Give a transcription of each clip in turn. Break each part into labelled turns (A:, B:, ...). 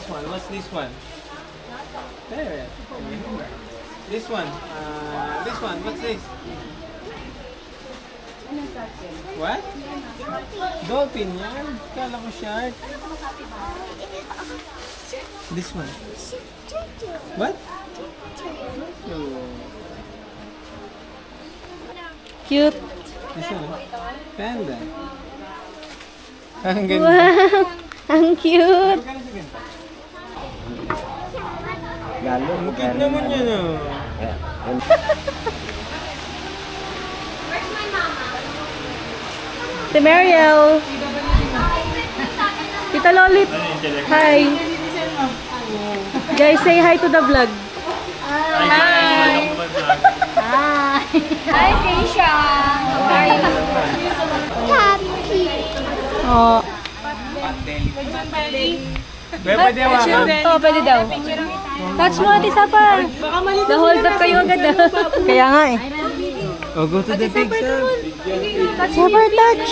A: this one. What's this one? There. This one. This one. What's this? What? Dolphin yan. Kala ko shark. This one. What?
B: Cute.
A: This one. Panda. Ang ganda.
B: Wow. Ang cute.
A: Lalo. Mukit naman yan oh.
B: Si Mariel. Tita Lolit. Hi. Guys, say hi to the vlog.
C: Hi. Hi. Hi, Keisha. How are you?
D: Happy.
B: Oh.
A: Pwede hawakan.
B: Oh, pwede daw. Touch mo, Ate Sapa. Na-hold up kayo agad. Kaya nga eh.
A: Oh, go to the picture.
B: Sapa, touch.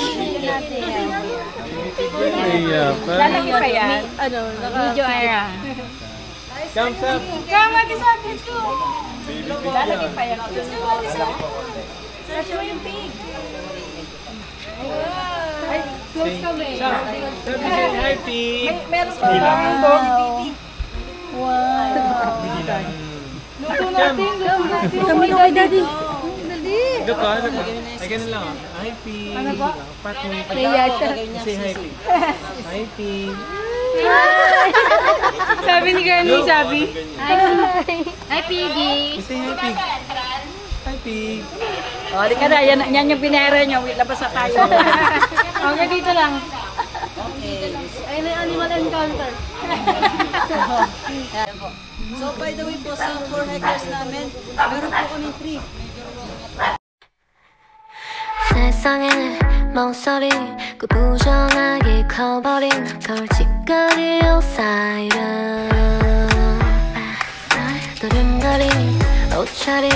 C: Lalaki pa yan.
B: Ano?
C: Video era.
A: Thumbs up.
C: Come, Ate Sap. Let's go. Lalaki pa yan. Let's go, Ate Sap. Touch mo yung pig. Ay, close kami.
A: Sabi say hi, pig.
C: Meron pa yung dog.
B: Wow.
C: Luto natin.
B: Kami ko kay Daddy.
A: Look ka, look ka. Ay, ganun lang. Hi, pig. Ano ba? Pat mo.
B: Kaya siya.
A: Say hi, pig. Hi, pig.
B: Sabi ni Granny, sabi.
C: Hi, Piggy.
A: Say hi, pig. Hi, pig.
B: O, di ka na. Yan yung pinera nyo. Wait, labas na tayo. Okay, dito lang. Ayun na yung animal encounter.
E: So by the way po sa 4 hectares namin, meron po kaming 3.
D: 세상에는 멍소리 그 부정하게 커버린 걸칫거리요 사이른 두근거린 옷차림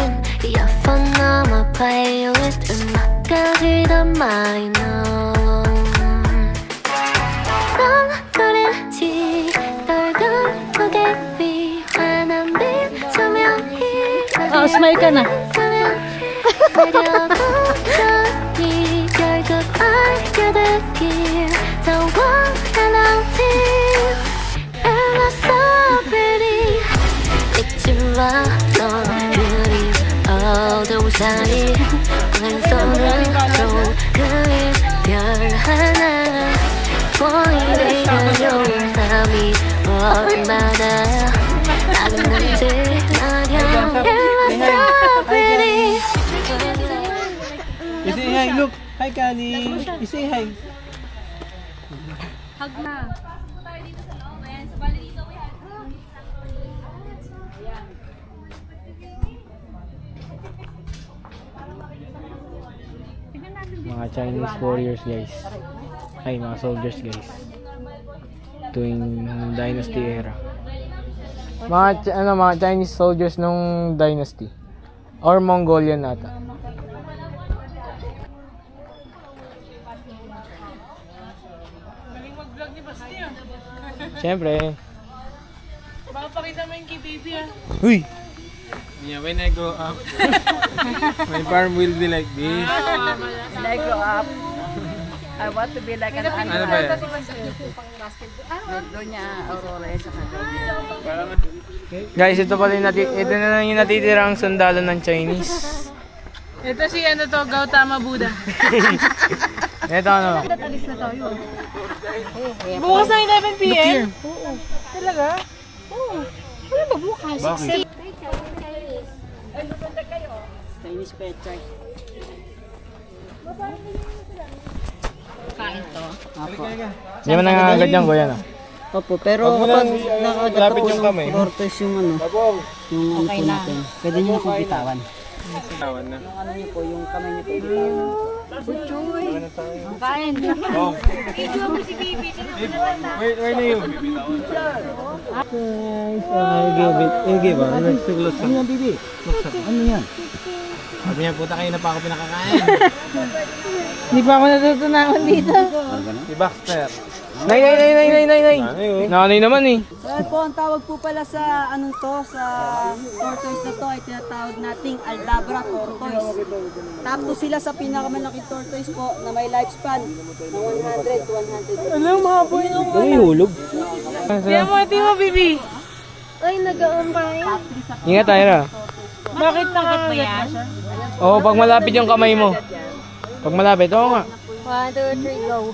D: 이어폰 넘어 play with 음악까지 더 마이너 넌그랬지 널던 고개 위 환한 빛 조명이
B: Oh, smile ka na.
D: 내려보더니 결국 알게 됐길 더 원하는 길 And I'm so pretty 잊지 마 넌 그림 어두운 사이 왼손으로 그린 별 하나 보이는 좋은 밤이 얼마나 났는지 난 향해 so pretty
A: You say hi, look. Hi, Kali. You say hi.
C: Hug na.
F: Mga Chinese warriors guys, ay mga soldiers guys, tuwing dynasty era, mga Chinese soldiers nung dynasty or Mongolian ata.
G: Galing mag-vlog ni Basti ah.
F: Siyempre.
G: Baka pakita mo yung kay baby ah.
F: Uy!
A: Yeah, when I grow up, my farm will be like this.
B: When I grow up, I want to be like an
A: Ano
B: animal.
A: ba yan?
B: Doon niya, Aurora, sa
F: Guys, ito pala yung ito na lang yung natitirang sundalo ng Chinese.
G: Ito si ano to, Gautama Buddha.
F: Ito ano?
B: Alis na tayo.
G: Bukas ng 11 p.m.
B: Oo.
G: Talaga?
B: Oo. Ano ba bukas?
A: Bakit?
B: Chinese pechay.
C: Kain to.
F: Hindi mo nangangagat yan, kuya, no?
E: Opo, pero kapag nakagat
A: lapit
E: po
A: yung
E: ng
A: kamay.
E: cortes yung ano, yung ano po natin, pwede nyo na pong bitawan.
A: Tawan na.
E: Yung ano nyo po, yung kamay nyo po bitawan.
B: Butchoy.
C: Kain.
A: Oh.
C: Video mo si baby.
A: Where na yun?
E: Guys, you give it. You give it. Ano yan, baby? Ano yan?
A: Sabi niya, puta kayo na pa ako pinakakain.
B: Hindi pa ako natutunakan dito.
A: Si Baxter.
F: Nay! Nanay naman eh.
E: Well po, ang tawag po pala sa ano to, sa tortoise na to ay tinatawag nating Aldabra tortoise. Top 2 sila sa pinakamalaking tortoise po na may lifespan na 100 to 100.
B: Alam, mahaboy na ako.
F: May hulog.
B: Kaya mo, ito mo, baby.
C: Ay, nag-uumpay.
F: Ingat tayo ra.
B: Bakit nakagat ba yan?
F: Oo, pag malapit yung kamay mo. Pag malapit, oo nga.
C: 1, 2, 3, go.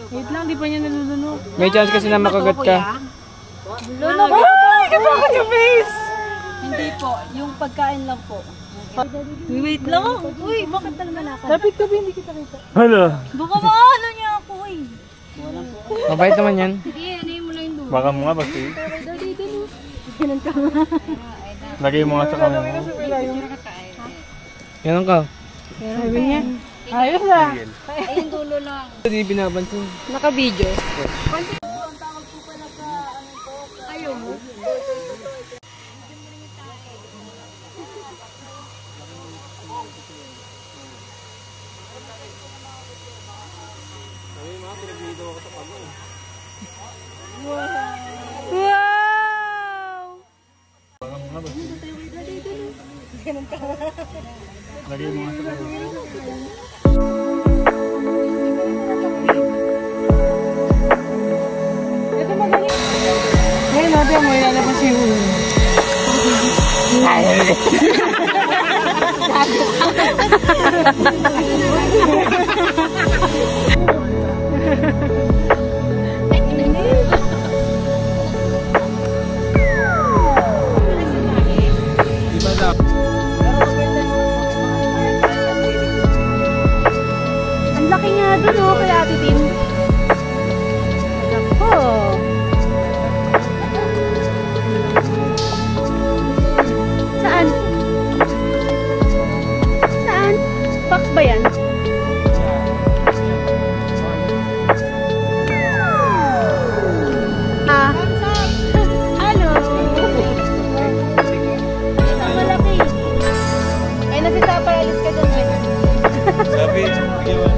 B: Wait lang, di pa niya nalulunok.
F: May chance kasi na makagat ka.
C: Lunok.
B: Ay, katakot yung face!
E: Hindi po, yung pagkain lang po.
B: Wait lang.
C: Uy, bakit talaga lakad?
B: Lapit ka ba, hindi kita kita.
F: Hala.
C: Baka maano niya ako eh.
F: Mabait naman yan.
C: Sige, ano mo lang yung dulo.
H: Baka mo nga basti.
C: Ganun ka nga.
H: Lagay mo nga sa kamay mo.
F: Ganun ka.
B: Sabi niya. Ayos ah.
C: Ay, yung dulo lang.
F: Hindi binabansin.
B: Naka-video.
C: Ayaw mo.
B: Wow!
H: Lagay mo nga sa kamay mo.
B: Ngayon natin mo ilalabas yung ulo.
C: Ang laki nga dun oh, kay Ate Tim. Ako. Saan? Saan? Fox ba yan? Ah. Hello. Ang malaki. Ay, nasisapa, alis ka dun.
A: Sabi, bigyan.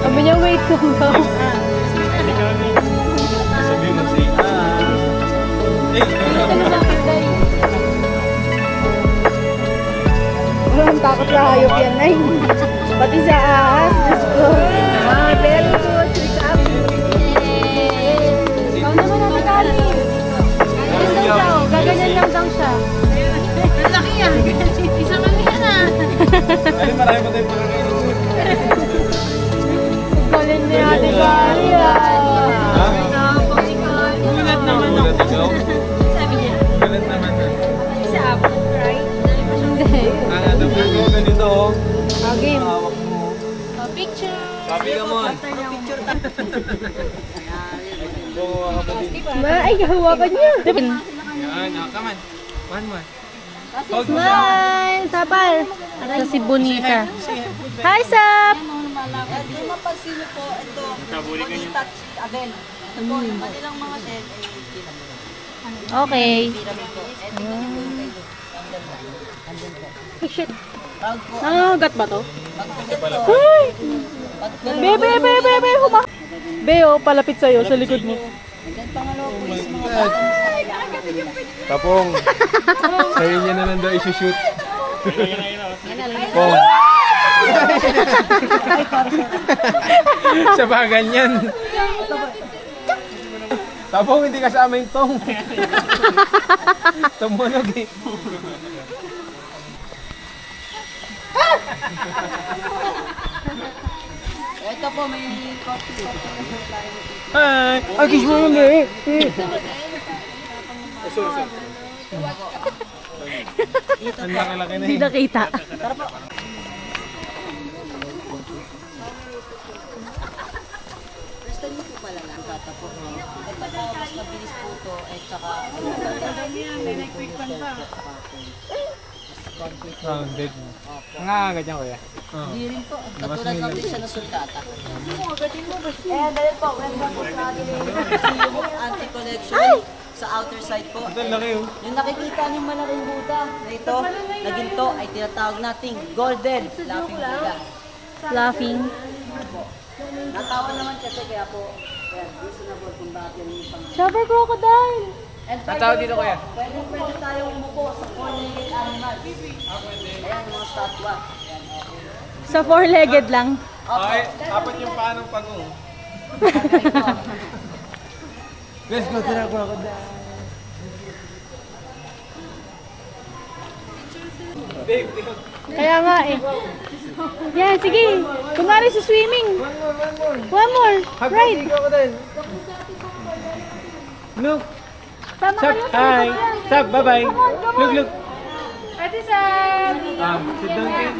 C: Sabi niya, wait ko daw.
A: Sabi mo si
C: Walang takot sa hayop yan, Nay. Pati sa ahas, Diyos ko. Ah, very good. Ikaw naman ang nagaling. Ganyan daw siya, oh. Gaganyan lang daw siya.
B: Ang laki yan. Isang ano yan ah.
A: Ay, marami pa tayong pangakainin.
C: Galing ni Ate Kari,
A: Ha?
B: Gulat naman
A: Gulat
B: ako.
A: ikaw?
B: Sabi niya.
A: Gulat naman.
B: Sa apple, right?
C: Hindi.
A: Ang ko ganito oh.
C: Game.
A: Hawak mo.
B: Picture.
A: Sabi ka mo.
C: Ay, hawakan niya.
A: Yan, come on. One more.
C: Smile! Sapal! Ito si Bonita. Hi, Sap!
E: Kung mapansin niyo po, ito, bonita Adel. Ito po, yung kanilang mga shell ay
C: Okay.
B: Shit.
E: tawag po.
B: Nangangagat ba to?
C: Ay!
B: Bebe, bebe, bebe, huma. Beo, palapit sa'yo, sa likod mo.
E: Then pangalawa po is mga batang
F: Tapong. Sa'yo niya na lang daw isushoot. Pong. Sa bagan yan. Tapong hindi kasama yung tong. Tumunog eh.
E: Ito po, may coffee.
F: Ay! Ay, kiss mo yun eh.
A: Ang laki-laki na
B: Hindi
A: eh.
B: nakita.
E: mabilis po ito at saka
A: Rounded. Nga, ganyan kuya.
E: hindi rin po. Katulad lang din siya na sultata. Ayan, dahil po, welcome po sa atin yung anti-collection sa outer side po.
A: Ito laki oh.
E: Yung nakikita niyong malaking Buddha na ito, na ginto, ay tinatawag nating golden laughing Buddha.
C: Laughing.
E: Natawa naman kasi kaya po, reasonable kung bakit yung pang...
C: Chopper crocodile.
E: And
A: Natawa dito kuya.
E: Pwede tayong umupo sa four-legged animals. Ayan, yung mga statwa.
C: Sa four-legged lang.
A: Okay, apat yung paanong pag-o. Let's go to the crocodile. Babe,
C: Kaya nga eh. Yan, sige. Kunwari sa swimming. One more. Right.
A: crocodile. Look.
C: Sama
A: Sup,
C: kayo.
A: hi. Sup, bye-bye. Look, look.
C: Ate Sam.
A: Sit down kayo.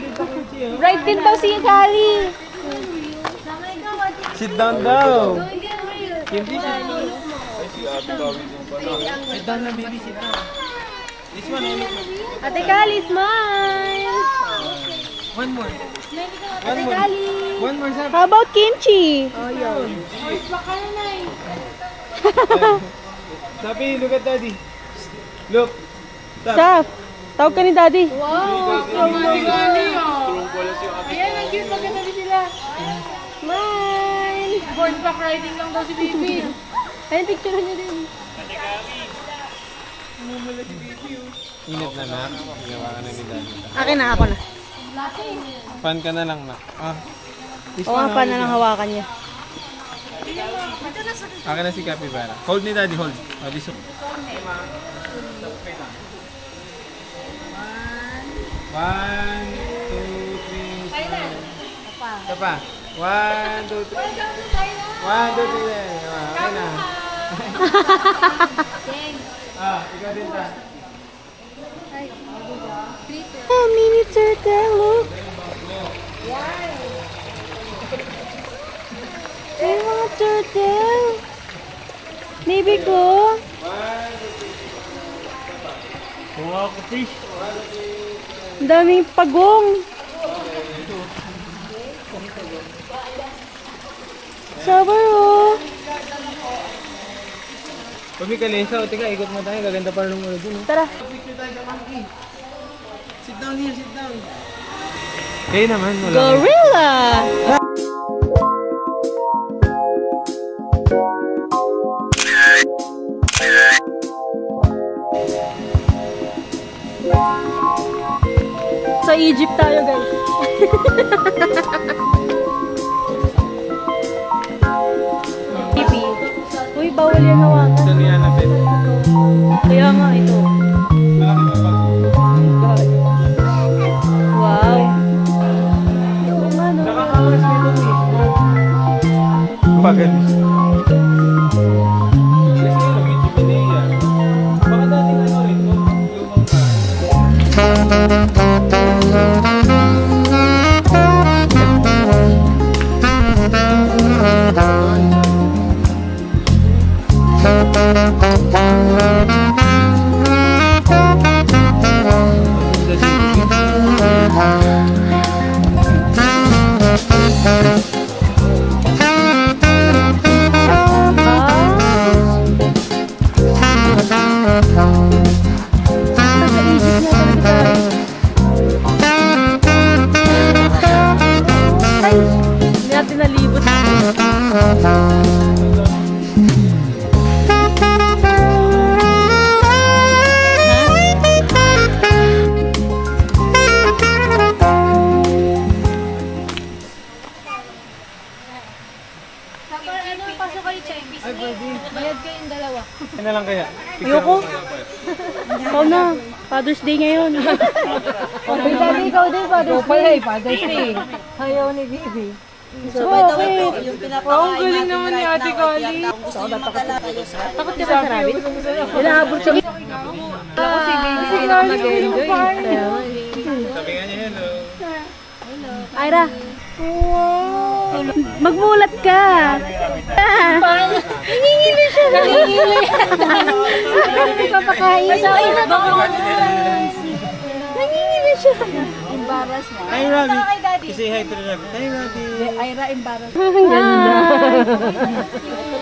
C: Right din daw si Kali.
A: Sit down daw. Hindi, sit down. Sit down na, baby, sit down. This one,
C: Ate Kali, smile.
A: one more.
C: Ate Kali.
A: One more, Sap.
C: How about kimchi?
A: Sabi, look at daddy. Look.
C: Saf, tawag ka ni Daddy.
G: Ayan, ang cute. Magkatabi sila.
C: Smile.
G: Horseback riding lang daw si Bibi.
C: Ayun, picture niyo din.
A: Init na na. Ginawa ka na ni daddy.
C: Akin na, ako na.
A: Fan ka na lang na.
C: O nga pa na lang hawakan niya.
A: Akin na si Capybara. Hold ni daddy, hold. This One, two, three, Isa pa. One, two, three. One, two, three. Okay na. Ikaw din ta.
C: Oh, mini turtle, look. Ay, mga turtle. Baby ko.
H: Wow, fish.
C: Ang daming pagong. Shower, oh.
A: Pabi ka lesa. Tika, ikot mo tayo. Gaganda pa rin ng ulo dun.
C: Tara.
A: Picture tayo sa monkey. Sit down here, sit down. Kayo naman. Wala.
C: Gorilla. Sa Egypt tayo, guys. Pipi. Uy, bawal yan hawakan.
A: Ito niya na pet.
C: Kaya nga, ito.
A: Malaki mo pag.
C: Wow. Oo nga, no?
A: Nakakawas na ito eh. Bagal. Kasi yung Wikipedia. Baka dating ano rin. Lumang ka.
C: Hindi natin nalibot.
G: Bayad kayong dalawa.
A: Yan na lang kaya.
C: Ayoko. Ikaw na. Father's Day ngayon. Okay, Daddy, ikaw din. Father's Day.
B: Father's Day. Ayaw ni Bibi.
E: So, by the way po, yung pinapakain
G: Ang galing
E: natin
G: naman ni
E: right
G: Ate
E: now,
G: Kali.
E: kung gusto nyo magdala kayo sa
C: Takot ka ba sa rabbit? Inaabot siya. Ako si Baby Say na nag-enjoy.
A: Sabi nga niya hello.
C: Ira. Wow. Magmulat ka. Nangingili siya. Nangingili. Papakain siya. Nangingili siya.
B: Embarrass na.
A: Hi, Robbie. Say hi to the rabbit. Hi, Robbie.
B: Ira, embarrass.
C: Ang ganda.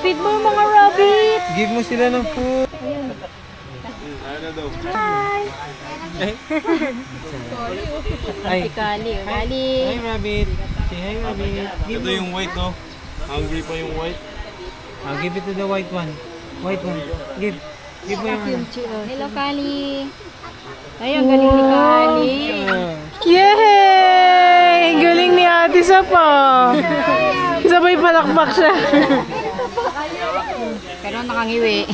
C: Feed mo yung mga rabbit.
A: Give mo sila ng food.
C: Hi.
A: Hi.
C: Kali.
A: Hi, Rabbit. Say hi, Rabbit.
H: Ito yung white, no? Hungry pa yung white.
A: I'll give it to the white one. White one. Give. Give mo yung ano.
C: Hello, Kali. Ay, ang galing ni Kali.
G: Yay! Galing ni ate sa pa. Sabay palakpak siya.
B: Pero nakangiwi.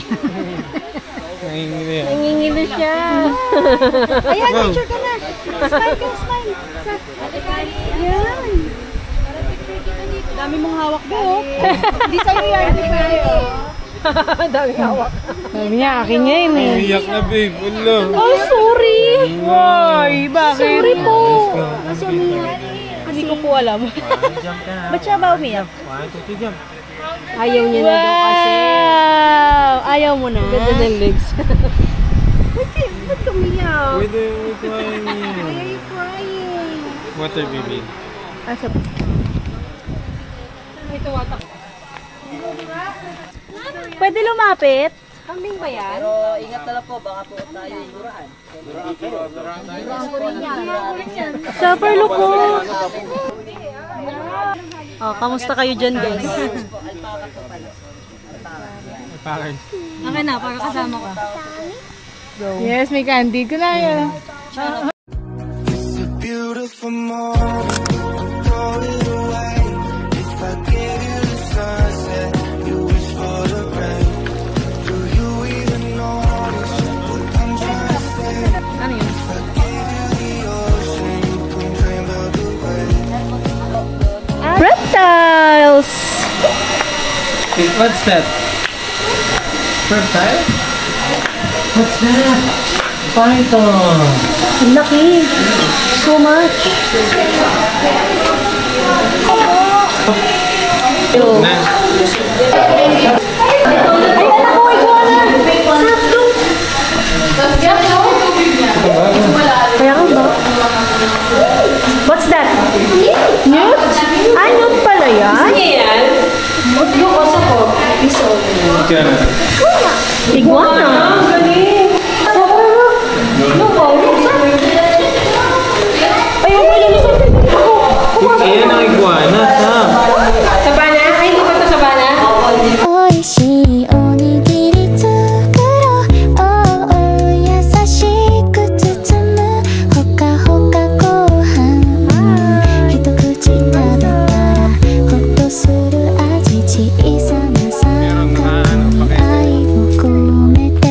A: Nangingili yan.
C: Nangingili siya.
E: Ayan,
A: Wow.
E: picture ka na. Smile ka, smile. Ayan. Dami mong hawak ba, oh? Hindi sa'yo yan.
G: Sabi niya, akin niya yun eh.
H: Iyak na, babe. Ulo.
C: Oh, sorry.
G: Hoy, bakit?
C: Sorry po.
E: Kasi umiyak.
C: Hindi ko po alam.
A: Jump ka na.
E: Ba't siya ba umiyak?
A: 1, 2, 3, jump.
C: Ayaw niya na daw kasi. Wow! Ayaw mo na. Ganda ng legs.
E: Ba't ka umiyak?
A: Pwede yung crying.
E: Why are you crying?
A: Water, baby.
C: Asa? Pwede lumapit?
B: Kambing ba yan?
E: Pero ingat na lang po, baka po tayo murahan.
C: Super lukot. Oh, kamusta kayo dyan, guys?
A: Parang.
B: Akin na, para kasama ko.
G: Yes, may candy ko na yun.
I: Beautiful morning, throw it away. If I give you the sunset, you wish for the rain. Do you even notice what I'm trying to say?
B: Ano yun?
I: If I give you the ocean, you can dream of the waves.
C: Reptiles!
A: What's that? Reptile? What's that? Python.
C: Laki. So much.
A: Na.
C: Kaya ka ba? What's that? Newt? Ah, newt pala yan?
A: Ika na.
C: Iguana.
A: Ayan ang iguana, Sam.
D: おいしいおにぎり作ろう優しく包むほかほかご飯一口食べたらほっとする味小さな三角に愛を込めて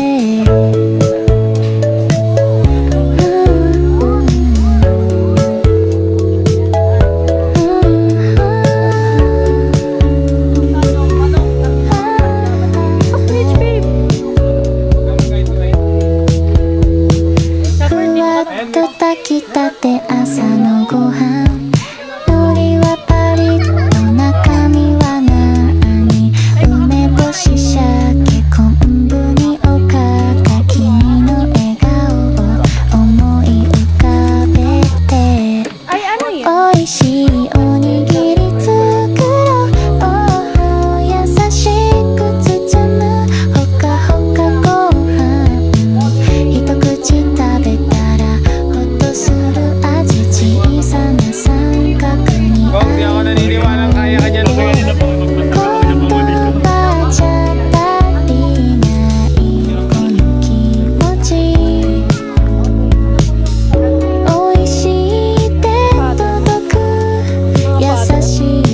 D: 炊きたて朝のご飯海苔はパリッと中身は何梅干し鮭昆布におかか君の笑顔を思い浮かべておいしいおにぎり作ろう優しく包むほかほかご飯一口食べたらする味小さな三角に
A: Kung di ako naniniwala kaya ka dyan, Phil.
D: 言葉じゃ足りないこの気持ちおいしいって届く優し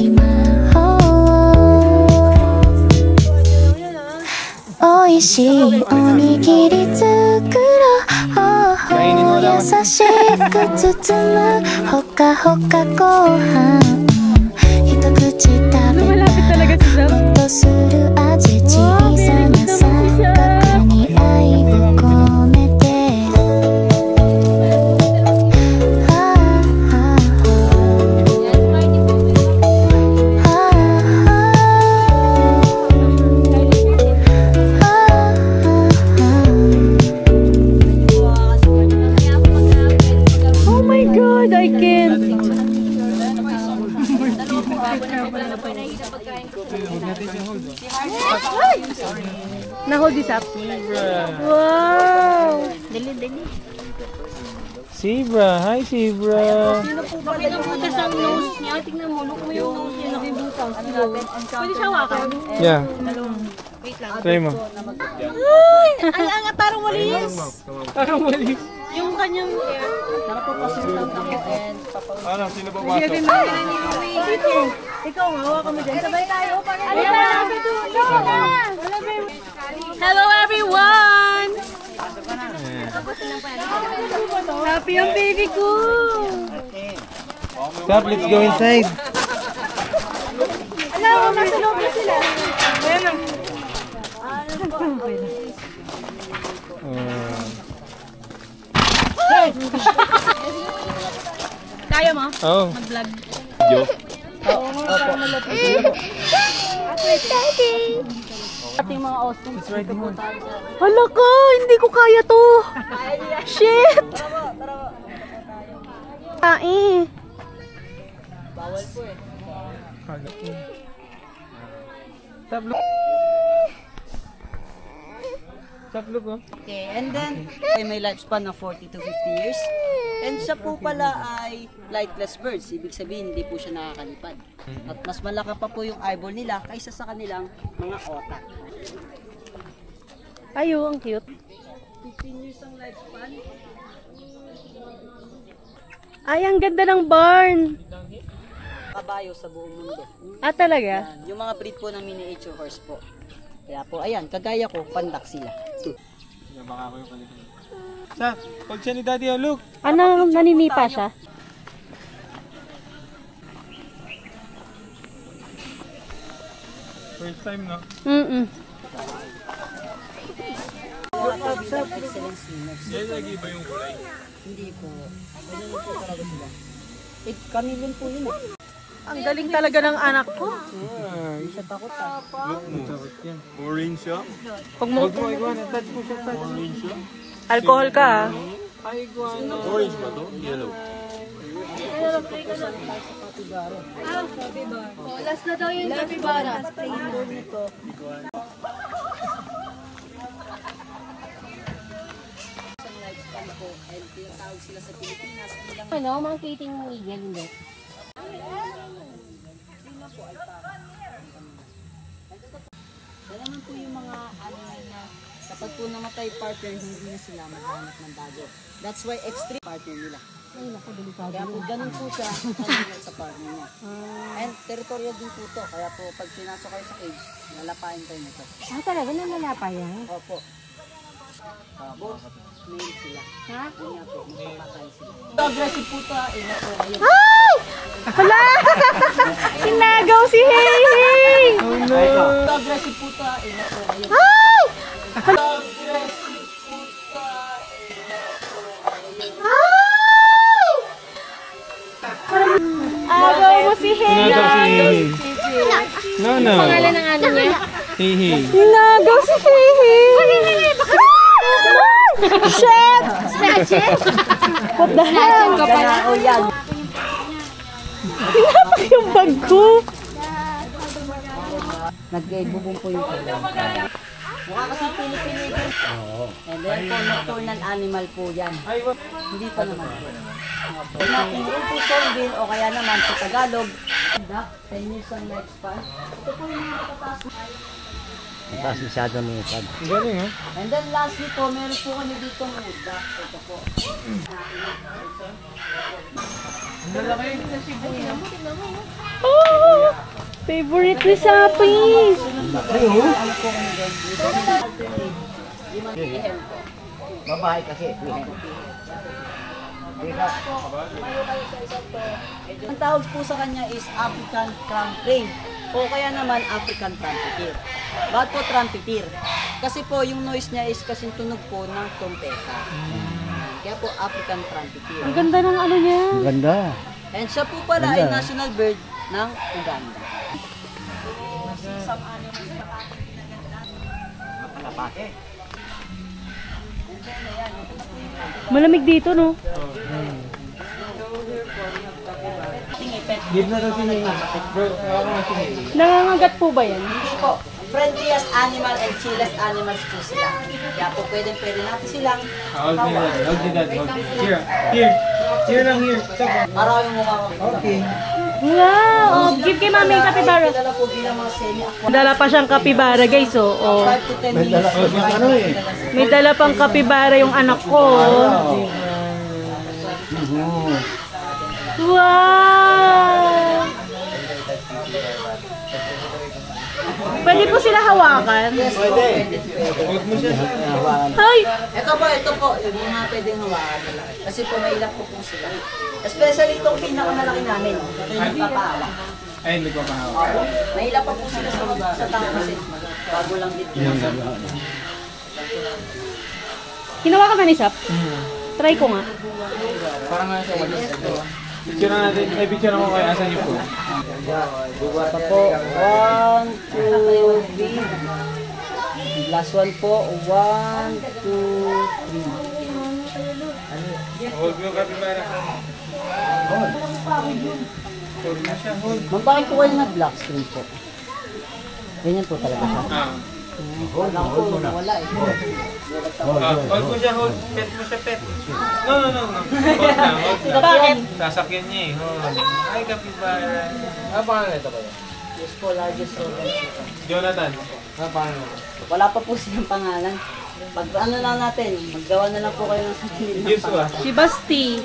D: い魔法おいしいおにぎり作ろう優しく包むほかほかご飯一口食べたらほっとする味小さな三角に愛を込めてああ
C: Na-hold this up. Wow! Dali.
F: Zebra. Hi, Zebra.
B: Bakit ang butas ang nose niya? Tingnan mo, look mo yung nose niya nakibutas. Pwede siya wakan?
F: Yeah.
B: Wait lang.
F: Try mo.
B: Ay, parang walis.
F: Parang walis.
B: Yung kanyang hair.
E: Tara po kasi lang ako and
H: Ano, sino ba pasok?
B: Dito. Ikaw, hawa kami dyan. Sabay tayo. Hello everyone! Happy ang baby ko!
F: Stop, let's go inside.
B: Alam mo, nasa loob na sila. Ayan na. Kaya mo?
F: Oh.
B: Mag-vlog.
H: Yo.
E: ating mga Austin.
C: Hala ka! Hindi ko kaya to! Shit!
E: Bawal po eh.
F: Saplog oh.
E: Okay, and then may lifespan na 40 to 50 years. And siya po pala ay flightless birds. Ibig sabihin, hindi po siya nakakalipad. At mas malaki pa po yung eyeball nila kaysa sa kanilang mga otak.
C: Ayo, ang cute.
E: 15 years ang lifespan.
C: Ay, ang ganda ng barn.
E: Kabayo sa buong mundo.
C: Ah, talaga?
E: Yan. Yung mga breed po ng miniature horse po. Kaya po, ayan, kagaya ko, pandak sila.
F: Sa, pag siya ni Daddy, oh, look.
C: Ano, naninipa siya?
F: First time, no?
E: Excellent swimmers.
H: Yan, nag-iba yung kulay.
E: Hindi po. Ganyan po talaga sila. Chameleon po yun eh.
C: Ang galing talaga ng anak ko.
E: Hindi siya takot ah.
H: Look mo. Orange siya.
C: Pag mo,
F: touch mo siya, touch.
H: Orange siya.
C: alcohol ka.
F: Ay, iguana.
H: Orange ba to? Yellow.
B: Last na daw yung capybara.
E: And tinatawag sila sa Pilipinas bilang
B: Ano, mga kiting eagle, hindi.
E: yan naman po yung mga animal na kapag po namatay partner, hindi na sila maghanap ng bago. That's why extreme partner nila.
B: Ay, naku, delikado.
E: Kaya po ganun po siya sa partner niya. And territorial din po to. Kaya po pag pinasok kayo sa cage, lalapain kayo nito.
B: Ah, talaga, nalalapa yan?
E: Opo. Both male sila.
B: Ha?
E: Yun nga po, magpapatay sila. Aggressive po to. Ina po. Ayun.
C: Hala! Sinagaw si Hey Hey!
F: Oh, no.
E: Aggressive po to. Ina po. Ayun.
C: Agaw mo si Hey!
F: Sinagaw si Hey. No, no.
B: Pangalan ng ano niya?
F: Hey, hey.
C: Sinagaw si Hey Hey! Shit!
B: Snatch it?
C: What the hell?
B: Ka pala.
E: O yan.
C: Pinapak yung bag ko.
E: Nag-bubong po yung kanya. Mukha kasi Pilipino. Oo. And then po, nocturnal animal po yan. Hindi pa naman po. Kung po solvin o kaya naman sa Tagalog, 10 years ang lifespan. Ito po yung mga katataas.
J: Mataas masyado ng itag.
F: Galing, ha?
E: And then lastly po, meron po kami dito ng wood duck. Ito po.
C: Oh! Favorite ni Sapis!
J: Babae kasi.
E: Ang tawag po sa kanya is African crown crane o kaya naman African trumpeter. Bakit po trumpeter? Kasi po yung noise niya is kasing tunog po ng trompeta. Kaya po African trumpeter.
C: Ang ganda ng ano niya.
J: Ang ganda.
E: And siya po pala ay national bird ng Uganda.
C: Malamig dito, no?
E: pet.
A: Give na daw si Nene. Bro, ako nga si Nene.
C: Nangangagat po ba yan?
E: Hindi po. Friendliest animal and chillest animals po sila. Kaya po pwede natin silang
A: Hold me that. Hold me that. Here. Here. Here lang, here. Stop.
E: para yung mukha ko.
A: Okay.
C: Wow! Oh, give kay mami yung kapibara.
E: Kilala po bilang mga semi-aquatic.
C: Dala pa siyang kapibara guys, oh. Oh.
E: 5 to 10 minutes.
C: May dala pang kapibara yung anak ko. Wow! Pwede po sila hawakan?
A: Pwede. Huwag mo siya.
C: Ay!
E: Ito po, yung mga pwedeng hawakan nila. Kasi po may ilang po sila. Especially itong pinakamalaki namin. Ito yung nagpapahawak.
A: Ay, nagpapahawak.
E: May ilang pa po sila sa tank kasi bago lang dito.
C: Ginawa ka na ni Sap? Try ko nga.
A: Parang nga siya. Picture na natin. Ay, picture na mo kayo. Asan niyo po?
E: Ito po. 1, 2, 3. Last one po. 1, 2, 3.
A: Hold mo yung kapibara. Hold. Hold mo siya. Hold.
E: Ma'am, bakit po kayo nag-black screen po? Ganyan po talaga siya. Hold mo na. Wala eh.
A: Hold mo siya, hold. Pet mo siya, pet. No. Hold na.
C: Bakit?
A: Sasakyan niya eh. Hold. Ay, kapibara. Ano pangalan ito ba?
E: Yes po, largest rodent.
A: Jonathan. Ano pangalan mo?
E: Wala pa po silang pangalan. Pag ano lang natin, maggawa na lang po kayo ng sarili ng
A: Joshua.
C: Si Basti.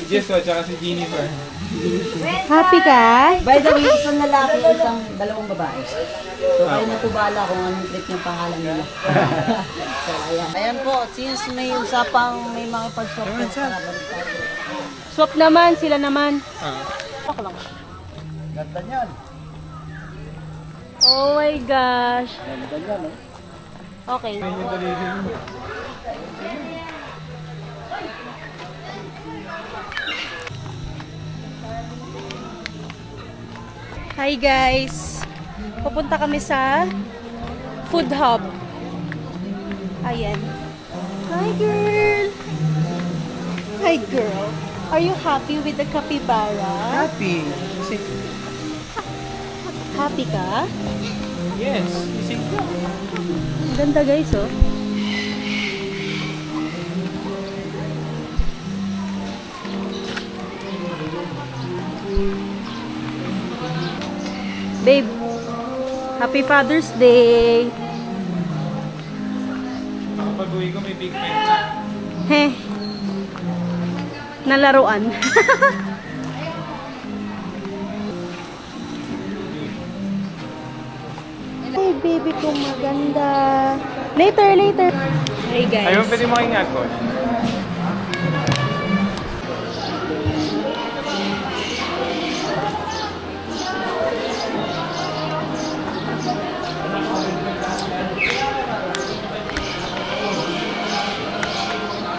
A: Si Joshua, tsaka si Jennifer.
C: Happy ka?
E: By the way, isang lalaki, dalawang babae. So, kayo na po bahala kung anong trip ng pangalan nila. So, ayan. Ayan po, since may usapang may mga pag-swap po sa balik tayo.
C: Swap naman, sila naman.
E: Ako lang.
J: Ganda niyan.
C: Oh my gosh.
J: Ganda niyan, eh.
C: Okay. Hi guys. Pupunta kami sa food hub. Ayan. Hi girl. Hi girl. Are you happy with the capybara?
A: Happy.
C: Happy ka?
A: Yes. Isig ko.
C: Ganda guys, oh. Babe, Happy Father's Day.
A: Pag-uwi ko may big pen na.
C: Heh. Nalaruan. Ay, baby ko maganda. Later. Hey guys.
A: Ayun, pwede makingat ko.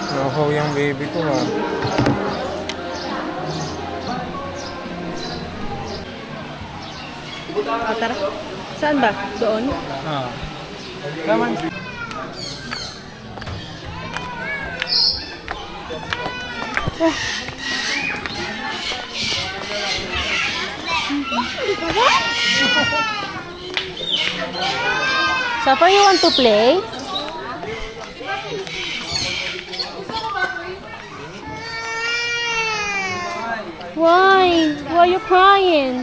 A: Nakuha yung baby ko ha.
C: Oh, tara. Saan ba? Doon?
A: Naman.
C: Sapa, you want to play? Why? Why are you crying?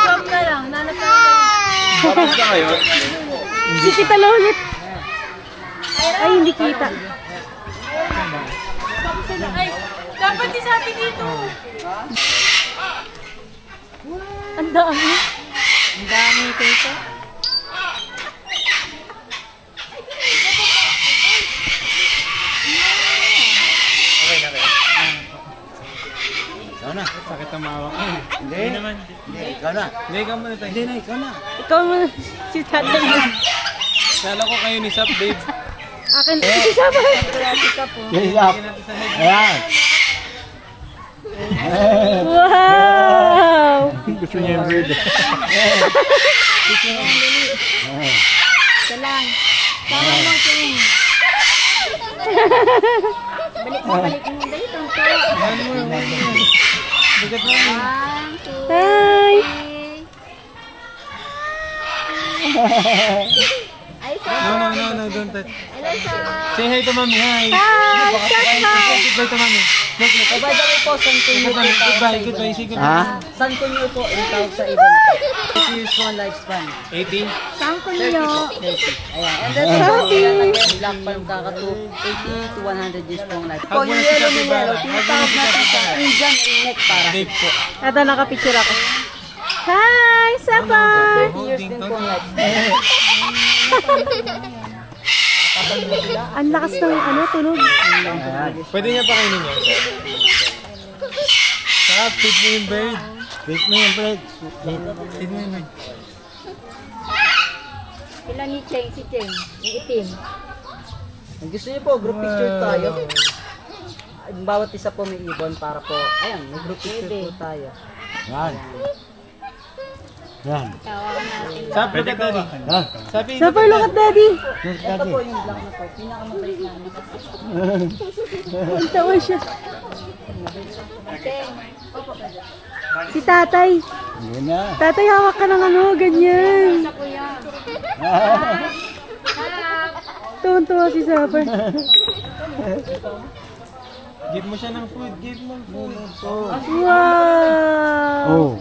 B: Stop na lang. Nanatay
A: Tapos na kayo?
C: Si Tita Lolit. Ay, hindi kita.
B: Ay, dapat si Sapi dito.
C: Ang dami. Ang dami ito.
A: Okay na kayo.
J: Ikaw na.
A: Sakit ang mawak.
J: Hindi naman. Hindi, ikaw na.
A: Hindi, ikaw muna tayo.
J: Hindi na, ikaw na.
C: Ikaw mo, si Tatay.
A: Kala ko kayo ni Sap, babe.
C: Akin, si Sapa.
J: Yes, up. Ayan.
C: Wow!
J: Gusto niya yung bird.
B: Isa lang. Tama mo, King. Balik mo. Dali, tonto.
A: Sikat mo yun.
C: 1, 2, 3.
A: No, don't touch.
B: Hello, sir.
A: Say hi to mommy, hi.
C: Hi,
A: Say hi to mommy. Look.
E: By the way po, San Kunyo po tawag sa
A: Goodbye,
E: ibon.
A: say goodbye.
E: San Kunyo po yung tawag sa ibon. 8 years one lifespan.
A: 80.
C: Sangkol nyo.
E: 30. Ayan. And then po, black palm kakatu, 80 to 100 years pong life. Po, yung yellow na yellow, tinatawag natin sa Indian neck para.
A: Dave po.
C: Ito, nakapicture ako. Hi, Sapar!
E: 30 years din pong life.
C: Ang lakas ng tunog.
A: Pwede niya pakainin niya. Sarap, feed mo yung bird.
J: Wait mo yung bread.
A: Feed mo yung bird.
B: Ilan ni Cheng? Si Cheng. Yung itim.
E: Ang gusto niyo po, group picture tayo. Bawat isa po may ibon para po, ayan, may group picture po tayo.
J: Yan. Yan.
B: Tawagan natin.
A: Sap, look at daddy.
J: Ha?
A: Sabi,
C: Sapar, look at daddy.
E: Ito po yung black na part, pinakamabalik namin.
C: Tawa siya.
B: Cheng.
C: Si tatay.
J: Yun na.
C: Tatay, hawak ka ng ganyan.
B: Sa kuya.
C: Tuwan-tuwa si Sapar.
A: give mo siya ng food. Give mo food.
C: Wow!
J: Oh.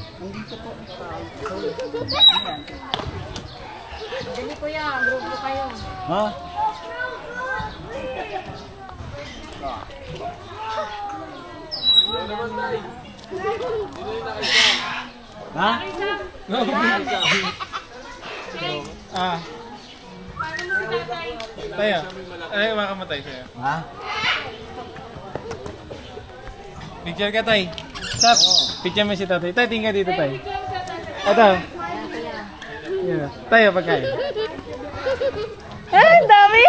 B: Dali kuya, grupo kayo.
J: Ha? Ha?
A: Ah. Tayo. Ay, makamatay sa'yo.
J: Ha?
A: Picture ka, tay. Sap, picture mo si tatay. Tay, tingin ka dito, tay. Ito. Yan. Tayo, pagkain.
C: Ang dami!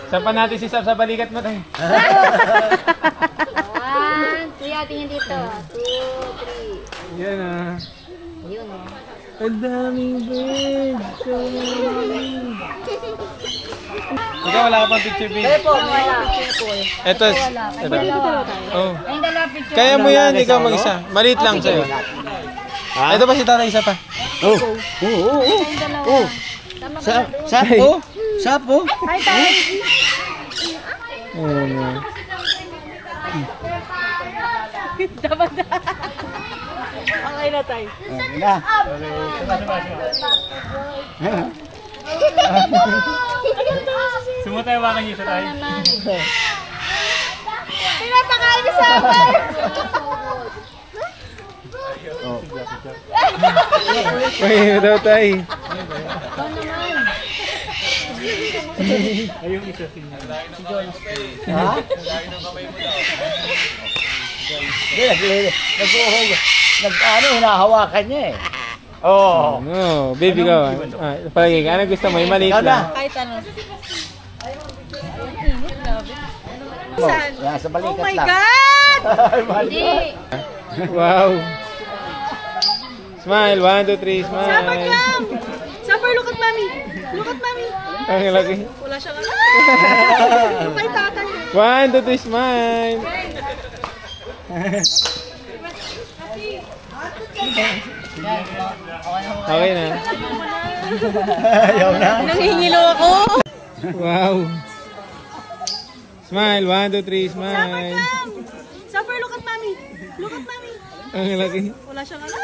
A: Sapan natin si Sap sa balikat mo, tay.
B: 1, kuya, tingin dito. 2, 3.
A: Yan ah.
B: Ayun, oh.
A: Ang daming birds. So many. Ikaw, wala ka pang picture, babe.
E: Kaya po, may picture po eh.
A: Ito. Oh.
B: Ayun, dalawa picture.
A: Kaya mo yan, ikaw mag-isa. Maliit lang sa'yo. Ito pa si tatay, isa pa.
J: Oh. Oh.
B: Ayun, dalawa. Tama ka na doon.
J: Sapo? Sapo?
C: Hi, tay!
A: Ayan.
C: Dapat na. Okay na, tay.
J: Okay na.
A: Sumutay ba kanyo sa tayo?
C: Pinapakain ni Sapar!
A: Ay, daw tayo.
B: Ikaw naman.
A: Ayun isa siya.
J: Ha? Hinahawakan niya eh. Oh.
A: No, baby ka. Palagi ka. Ano gusto mo? Yung maliit lang.
C: Kahit ano.
J: Yan, sa balikat
C: Oh my
J: lang.
C: God!
B: Hindi.
A: Wow. Smile. 1, 2, 3. Smile.
C: Sapar, come! Sapar, look at mommy! Look at mommy!
A: Ang laki.
C: Wala siyang ano. Look kay tatay.
A: 1, 2, 3. Smile. Okay na.
J: Ayaw na.
C: Nangihingilo ako.
A: Wow. Smile. 1, 2, 3. Smile.
C: Sapar, look at mommy! Look at mommy!
A: Ang laki.
C: Wala siyang ano.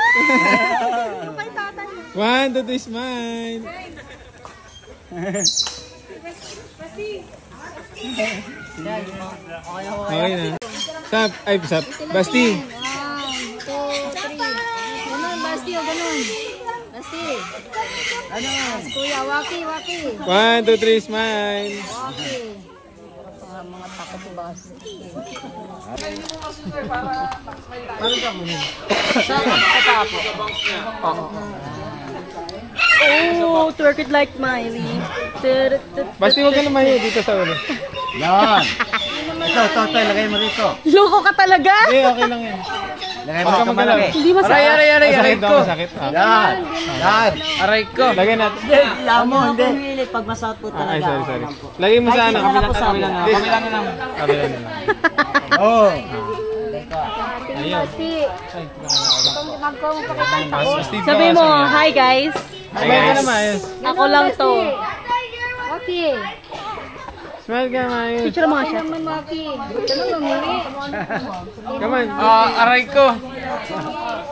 C: Look kay tatay.
A: 1, 2, 3. Smile. Okay na. Sap. Ay, Sap. Basti.
B: 1, 2, 3. Ganun, Basti, o ganun. Basti. Ano? Kuya, waki.
A: 1, 2, 3. Smile.
B: Waki. Mga takot si Basti.
C: Oh, twerk it like Miley.
A: Basti, huwag ka na mahiya dito sa ulo.
J: Yan. Ito, lagay mo rito.
C: Loko ka talaga?
A: Eh, okay lang yan.
J: Lagay mo
A: Huwag ka
J: ito
A: magalaw.
J: malaki.
C: Hindi masaya.
A: Masakit daw, masakit.
J: Yan. Yan.
A: Aray ko. Lagay natin.
E: Alam mo, hindi. Pumilit pag masakit po
A: Ay,
E: talaga.
A: sorry. Lagay mo sa ano.
E: Kabilang na lang.
A: Kabilang na lang.
J: Oo.
A: Ayun.
C: Sabi mo, hi guys.
A: Hi guys.
C: Ako lang to.
B: Okay.
A: Smile ka, Mayos.
C: Picture mo nga siya.
A: Come on. Aray ko.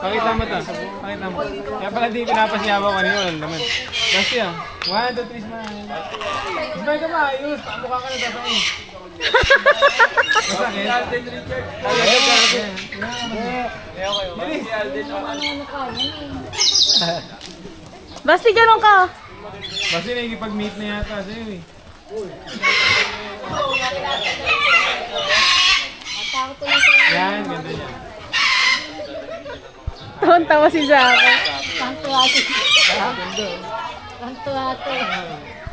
A: Pakita mo to. Pakita mo. Kaya pala di pinapasyabaw kanina. Walang naman. Basta yan. 1, 2, 3, smile. Smile ka, Mayos. Mukha ka na tatay. Masakit. Alden Richard.
C: Basti, ganun ka.
A: Basta nakikipag-meet na yata sa'yo eh. Yan, ganda yan.
C: Tawan-tawa si Zaka.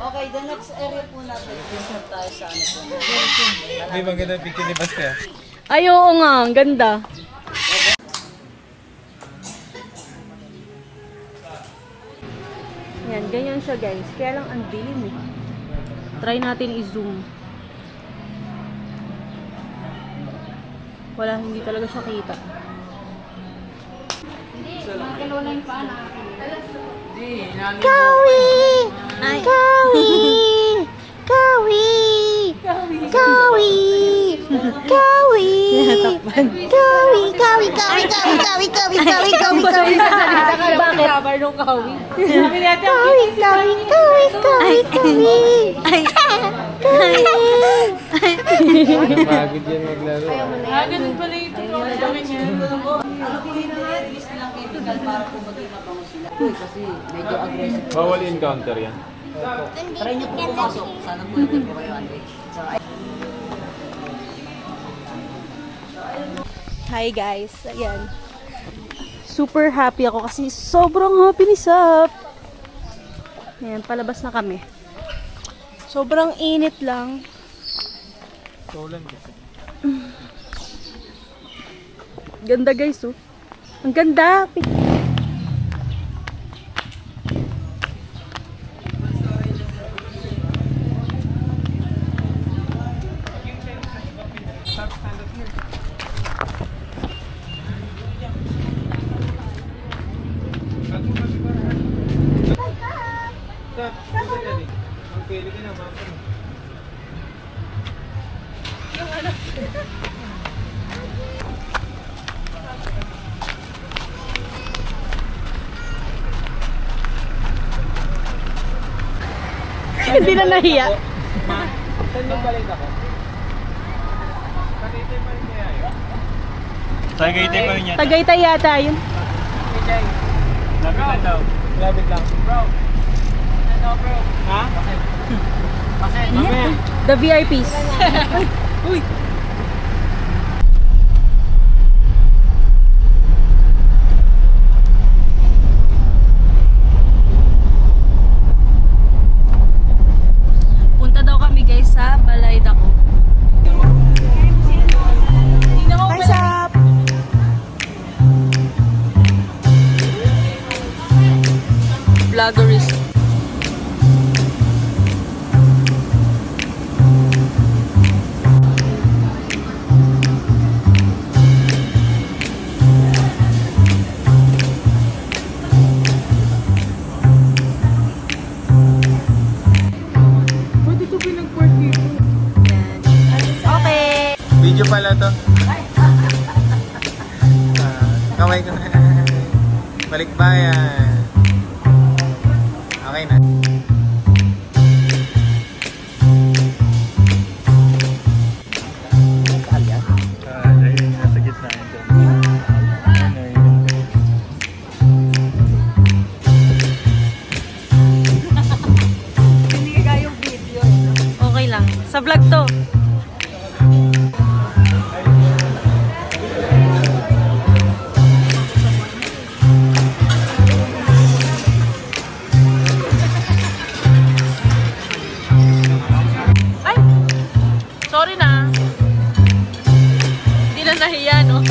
E: Okay, the next area po natin. Present tayo sa ano po.
A: May maganda picture ni Basta.
C: Ay, oo nga. Ang ganda. Yan, ganyan siya guys. Kaya lang ang dilim eh. Try natin i-zoom. Wala, hindi talaga siya kita.
D: Kawi! Kawi! Kawi! Kawi! Kawi! Kawi! Kawi! Kawi! Kawi! Kawi! Kawi! Kawi! Kawi! Kawi!
C: Bakit? Cover nung kawi. Sabi natin,
D: Kawi! Kawi! Kawi! Kawi! Kawi!
A: Pagod yan maglaro.
C: ganun pala yung tutorial namin yan.
E: Para po maging mabango sila. Kasi medyo aggressive.
H: Bawal encounter yan.
E: Try niyo po pumasok. Sana po hindi po kayo ano.
C: Hi guys, ayan. Super happy ako kasi sobrang happy ni Sap. Ayan, palabas na kami. Sobrang init lang. Ganda guys, oh. Ang ganda. Hindi na nahiya.
A: Saan yung balik ako? Tagaytay pa rin kaya yun?
H: Tagaytay pa rin yan.
C: Tagaytay yata yun.
H: Lapit lang daw.
A: Labit lang. Bro. Ano bro? Ha? Kasi. Mamaya.
C: The VIPs. Uy. Punta daw kami guys sa Balay Dako. Hi, Sap! Vloggerist. Okay.
A: Video pala to. Kamay ko. Balikbayan. Okay na.
H: Nasa gitna ito.
C: Okay lang. Sa vlog to. Ay! Sorry na. Hindi na nahiya, no?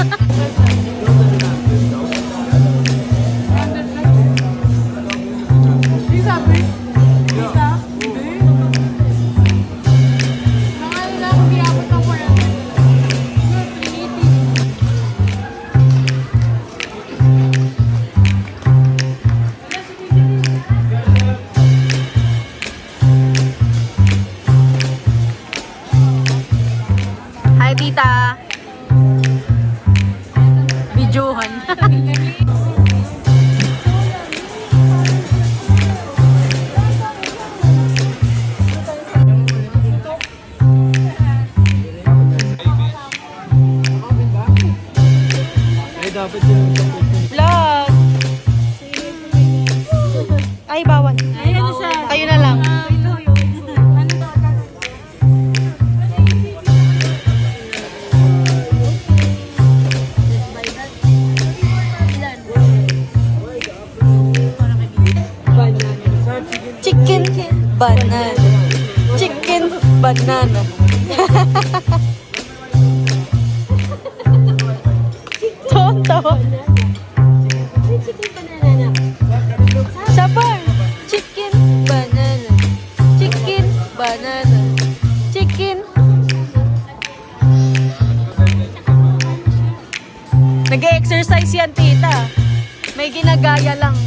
A: dapat yung
C: Vlog! Ay, bawal.
B: Ayan siya.
C: Kayo na lang. Chicken banana. Chicken banana. Tonto. Sabar. Chicken banana. Chicken banana. Chicken. Nag-exercise yan, tita. May ginagaya lang.